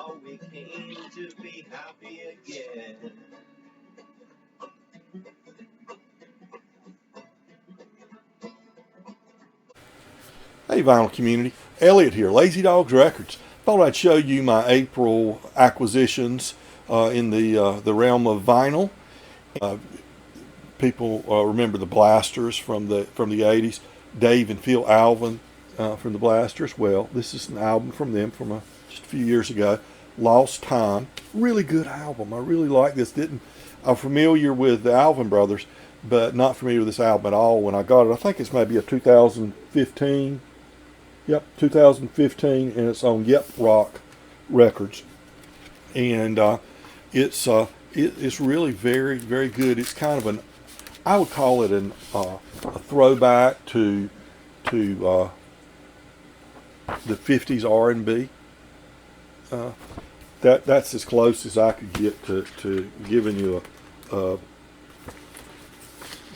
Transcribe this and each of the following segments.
all we came to be happy again. Hey vinyl community, Elliot here, Lazy Dogs Records. Thought I'd show you my April acquisitions in the realm of vinyl. People remember the Blasters from the '80s. Dave and Phil Alvin from the Blasters. Well, this is an album from them from just a few years ago. Lost Time, really good album. I really like this. I'm familiar with the Alvin brothers, but not familiar with this album at all. When I got it, I think it's maybe a 2015. Yep, 2015, and it's on Yep Rock Records, and it's really very, very good. It's kind of I would call it a throwback to the '50s R&B. That's as close as I could get to giving you a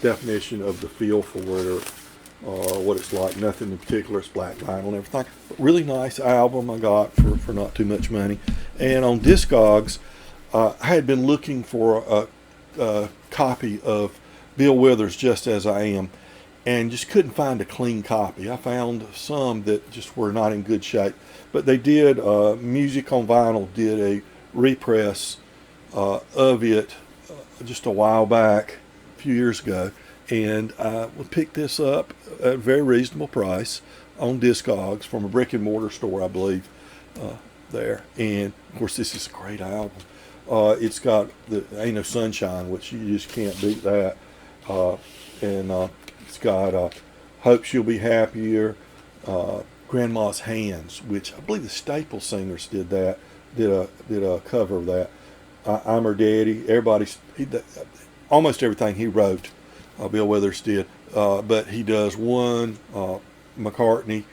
definition of the feel for it, or what it's like. Nothing in particular. It's black vinyl and everything. But really nice album I got for not too much money. And on Discogs, I had been looking for a copy of Bill Withers, Just As I Am, and just couldn't find a clean copy. I found some that just were not in good shape. But they did, Music on Vinyl did a repress of it just a while back, a few years ago. And I would pick this up at a very reasonable price on Discogs from a brick and mortar store, I believe, there. And of course, this is a great album. It's got the Ain't No Sunshine, which you just can't beat that. And it's got Hope She'll Be Happier, Grandma's Hands, which I believe the Staple Singers did a cover of that. I'm Her Daddy. Almost everything he wrote. Bill Withers did, but he does one McCartney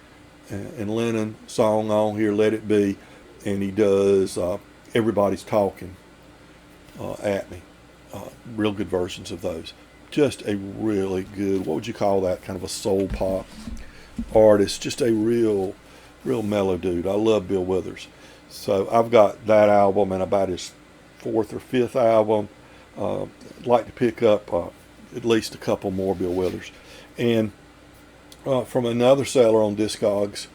and Lennon song on here, Let It Be, and he does Everybody's Talking at Me. Real good versions of those. Just a really good, what would you call that, kind of a soul pop artist, just a real mellow dude. I love Bill Withers. So I've got that album and about his fourth or fifth album. I'd like to pick up at least a couple more Bill Withers. And from another seller on Discogs,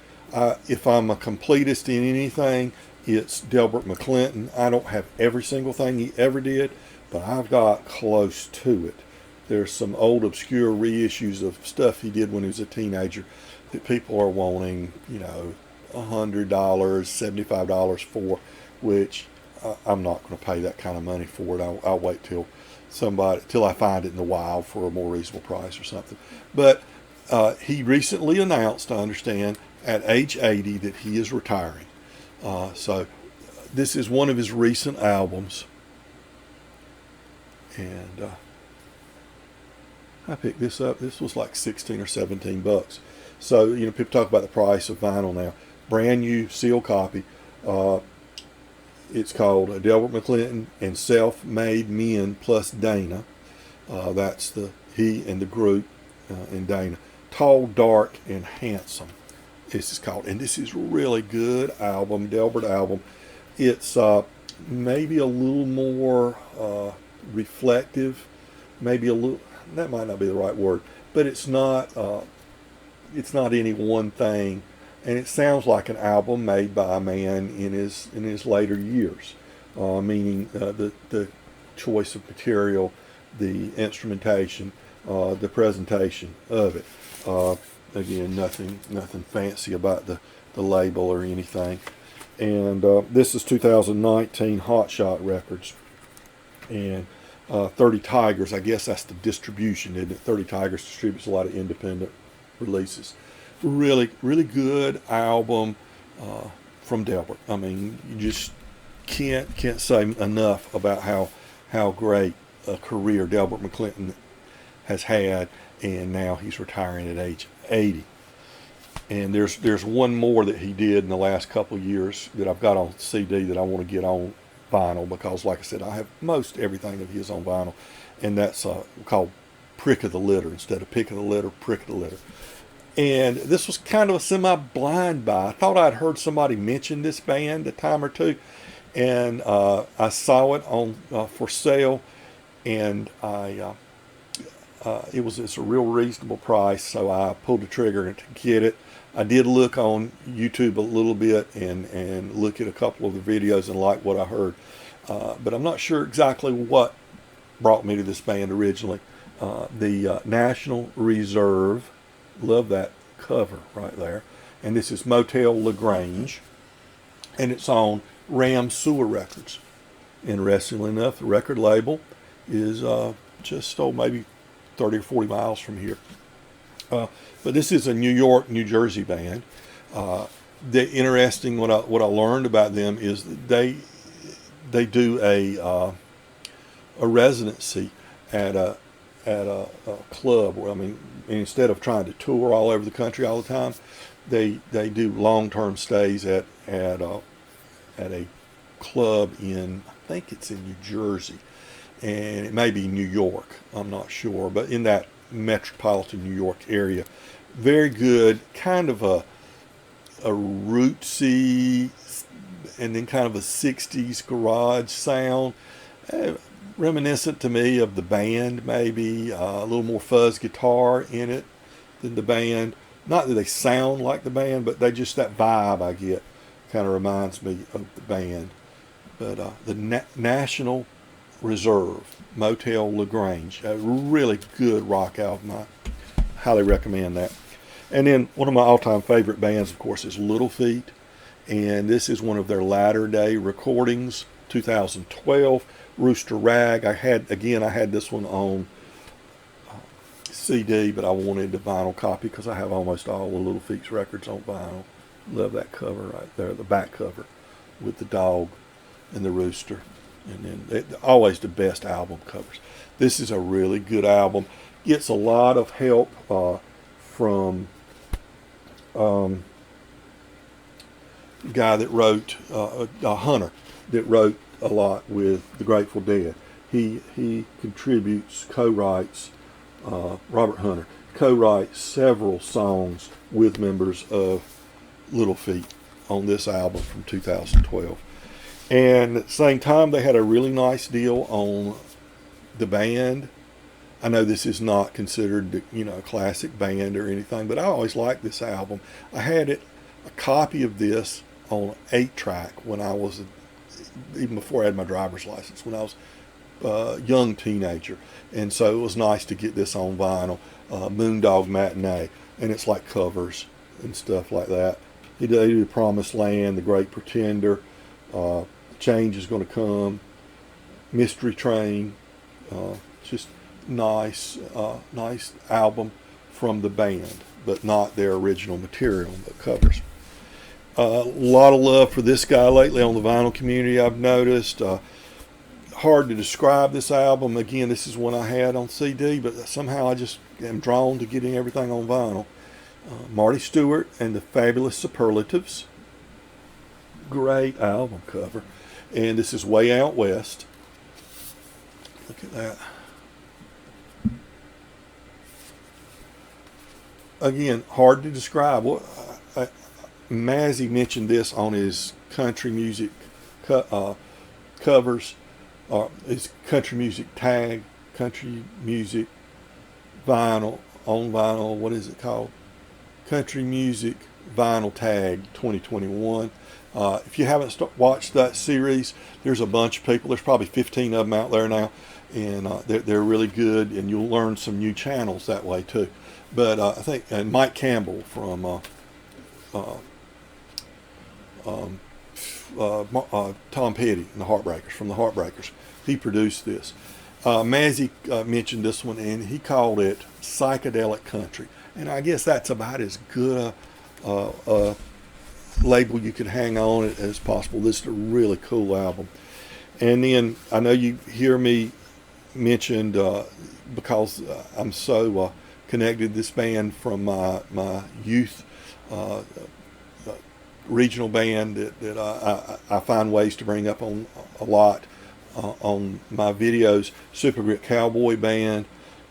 if I'm a completist in anything, it's Delbert McClinton. I don't have every single thing he ever did, but I've got close to it. There's some old obscure reissues of stuff he did when he was a teenager that people are wanting, $100, $75 for, which I'm not going to pay that kind of money for it. I'll wait till I find it in the wild for a more reasonable price or something. But he recently announced, I understand, at age 80 that he is retiring. So this is one of his recent albums. And I picked this up. This was like 16 or 17 bucks. So, people talk about the price of vinyl now. Brand new sealed copy. It's called Delbert McClinton and Self-Made Men Plus Dana. That's he and the group and Dana. Tall, Dark, and Handsome. This is called. And this is really good album, Delbert album. It's maybe a little more reflective. Maybe a little, that might not be the right word, but it's not any one thing. And it sounds like an album made by a man in his later years, meaning the choice of material, the instrumentation, the presentation of it. Again, nothing fancy about the label or anything. And this is 2019 Hot Shot Records, and 30 Tigers. I guess that's the distribution, isn't it? 30 Tigers distributes a lot of independent releases. Really, really good album from Delbert. I mean, you just can't say enough about how great a career Delbert McClinton has had, and now he's retiring at age 80. And there's one more that he did in the last couple of years that I've got on CD that I want to get on vinyl, because, like I said, I have most everything of his on vinyl, and that's called Prick of the Litter instead of Pick of the Litter, Prick of the Litter. And this was kind of a semi-blind buy. I thought I'd heard somebody mention this band a time or two, and I saw it on for sale, and it's a real reasonable price, so I pulled the trigger to get it. I did look on YouTube a little bit and look at a couple of the videos and like what I heard, but I'm not sure exactly what brought me to this band originally. The National Reserve, love that cover right there, and this is Motel Lagrange, and it's on Ram Sewer Records. Interestingly enough, the record label is just maybe 30 or 40 miles from here. But this is a New York, New Jersey band. The interesting what I learned about them is that they do a residency at a club. Where, I mean, instead of trying to tour all over the country all the time, they do long-term stays at a club in, I think it's in New Jersey, and it may be New York, I'm not sure, but in that metropolitan New York area. Very good, kind of a rootsy and then kind of a 60s garage sound, reminiscent to me of the band, maybe a little more fuzz guitar in it than the band. Not that they sound like the band, but they just, that vibe I get kind of reminds me of the band. But the National Reserve, Motel Lagrange, a really good rock album. I highly recommend that. And then one of my all-time favorite bands, of course, is Little Feat, and this is one of their latter day recordings, 2012, Rooster Rag. I had this one on CD, but I wanted the vinyl copy because I have almost all the Little Feat's records on vinyl. Love that cover right there, the back cover with the dog and the rooster. And then always the best album covers. This is a really good album. Gets a lot of help from a guy that wrote, a Hunter, that wrote a lot with the Grateful Dead. He contributes, co-writes, Robert Hunter, co-writes several songs with members of Little Feat on this album from 2012. And at the same time, they had a really nice deal on the band. I know this is not considered, a classic band or anything, but I always liked this album. I had a copy of this on 8-track when I was, even before I had my driver's license, when I was a young teenager. And so it was nice to get this on vinyl, Moondog Matinee, and it's like covers and stuff like that. They do Promised Land, The Great Pretender, Change Is Gonna Come, Mystery Train, just nice album from the band, but not their original material, but covers. A lot of love for this guy lately on the vinyl community, I've noticed. Hard to describe this album. Again, this is one I had on CD, but somehow I just am drawn to getting everything on vinyl. Marty Stewart and the Fabulous Superlatives. Great album cover. And this is Way Out West. Look at that. Again, hard to describe. Mazzy mentioned this on his country music covers, his country music tag, country music vinyl, on vinyl, what is it called? Country Music Vinyl Tag 2021. If you haven't watched that series, there's a bunch of people. There's probably 15 of them out there now, and they're really good, and you'll learn some new channels that way too. But I think, and Mike Campbell from Tom Petty and the Heartbreakers, from the Heartbreakers, he produced this. Mazzy mentioned this one, and he called it Psychedelic Country, and I guess that's about as good a label you could hang on it as possible. This is a really cool album. And then I know you hear me mentioned, because I'm so connected to this band from my youth, regional band that I find ways to bring up on a lot on my videos. Supergrip Cowboy Band,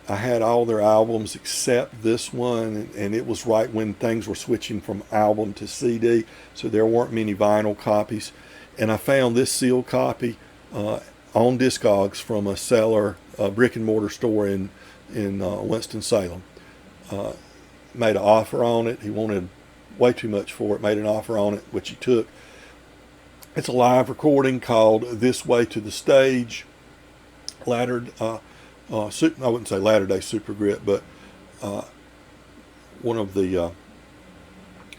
I had all their albums except this one, and it was right when things were switching from album to CD, so there weren't many vinyl copies. And I found this sealed copy on Discogs from a seller, a brick and mortar store in Winston-Salem. Made an offer on it. He wanted way too much for it. Made an offer on it, which he took. It's a live recording called "This Way to the Stage." I wouldn't say Latter-day Supergrip, but one of the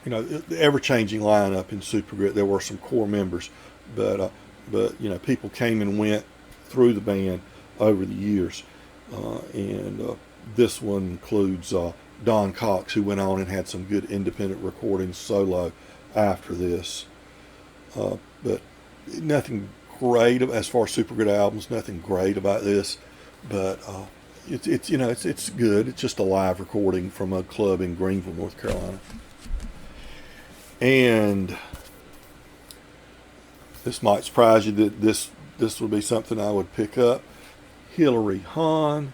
the ever-changing lineup in Supergrip. There were some core members, but people came and went through the band over the years, and this one includes Don Cox, who went on and had some good independent recordings solo after this, but nothing great as far as Supergrip albums. Nothing great about this, but it's good. It's just a live recording from a club in Greenville, North Carolina. And this might surprise you that this would be something I would pick up. Hilary Han,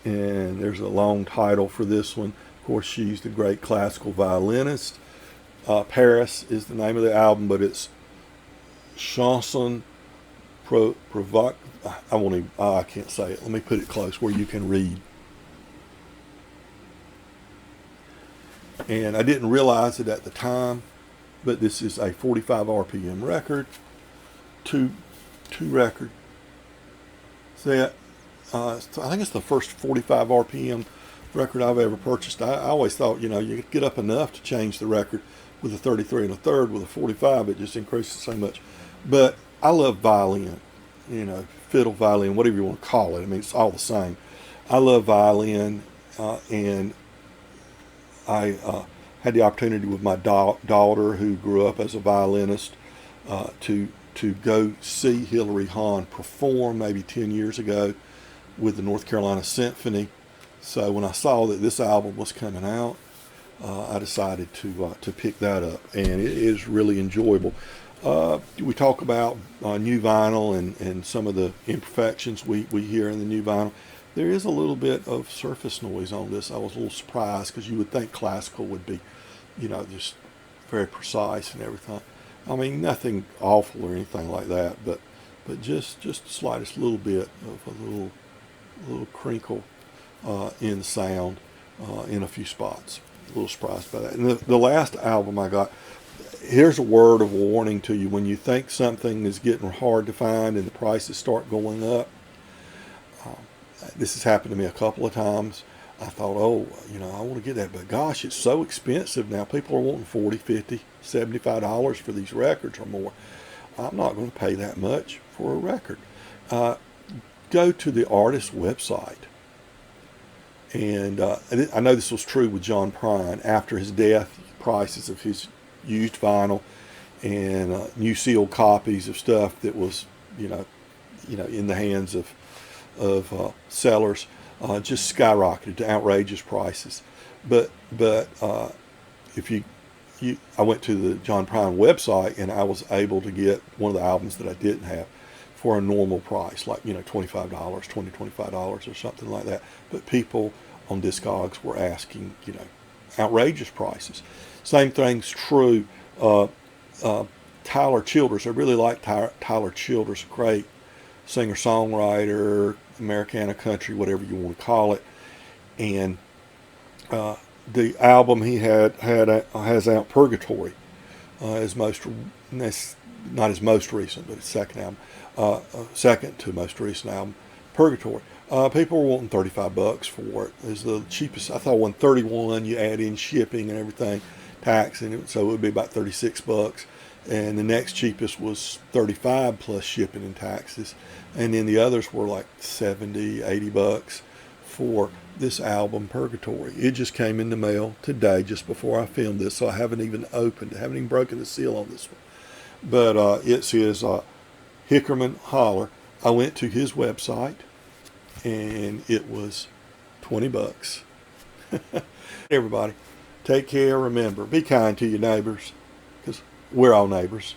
and there's a long title for this one. Of course, she's the great classical violinist. Paris is the name of the album, but it's Chanson Provoque. I can't say it. Let me put it close where you can read. And I didn't realize it at the time, but this is a 45 RPM record, two record set. I think it's the first 45 RPM record I've ever purchased. I always thought, you get up enough to change the record with a 33 and a third. With a 45, it just increases so much. But I love violin, fiddle, violin, whatever you want to call it. I mean, it's all the same. I love violin, and I had the opportunity with my daughter, who grew up as a violinist, to go see Hilary Han perform maybe 10 years ago with the North Carolina Symphony. So when I saw that this album was coming out, I decided to pick that up, and it is really enjoyable. We talk about new vinyl and some of the imperfections we hear in the new vinyl. There is a little bit of surface noise on this. I was a little surprised because you would think classical would be, just very precise and everything. I mean, nothing awful or anything like that, but just the slightest little bit of a little crinkle in the sound in a few spots. A little surprised by that. And the last album I got, here's a word of warning to you. When you think something is getting hard to find and the prices start going up, this has happened to me a couple of times. I thought, I want to get that, but gosh, it's so expensive now. People are wanting $40, $50, $75 for these records or more. I'm not going to pay that much for a record. Go to the artist's website. And I know this was true with John Prine. After his death, prices of his used vinyl and new sealed copies of stuff that was, in the hands of sellers, just skyrocketed to outrageous prices. But if I went to the John Prine website and I was able to get one of the albums that I didn't have for a normal price, like $25, $25 or something like that. But people on Discogs were asking outrageous prices. Same thing's true. Tyler Childers. I really like Tyler Childers. Great singer-songwriter, Americana country, whatever you want to call it. And the album he has out, Purgatory, that's not his most recent, but his second album, second to most recent album, Purgatory. People were wanting $35 for it. It's the cheapest. I thought $131. You add in shipping and everything, tax, and so it would be about $36. And the next cheapest was $35 plus shipping and taxes. And then the others were like $70, $80 for this album, Purgatory. It just came in the mail today, just before I filmed this, so I haven't even broken the seal on this one. But it's his Hickerman Holler. I went to his website, and it was $20. Everybody, take care. Remember, be kind to your neighbors, because we're all neighbors.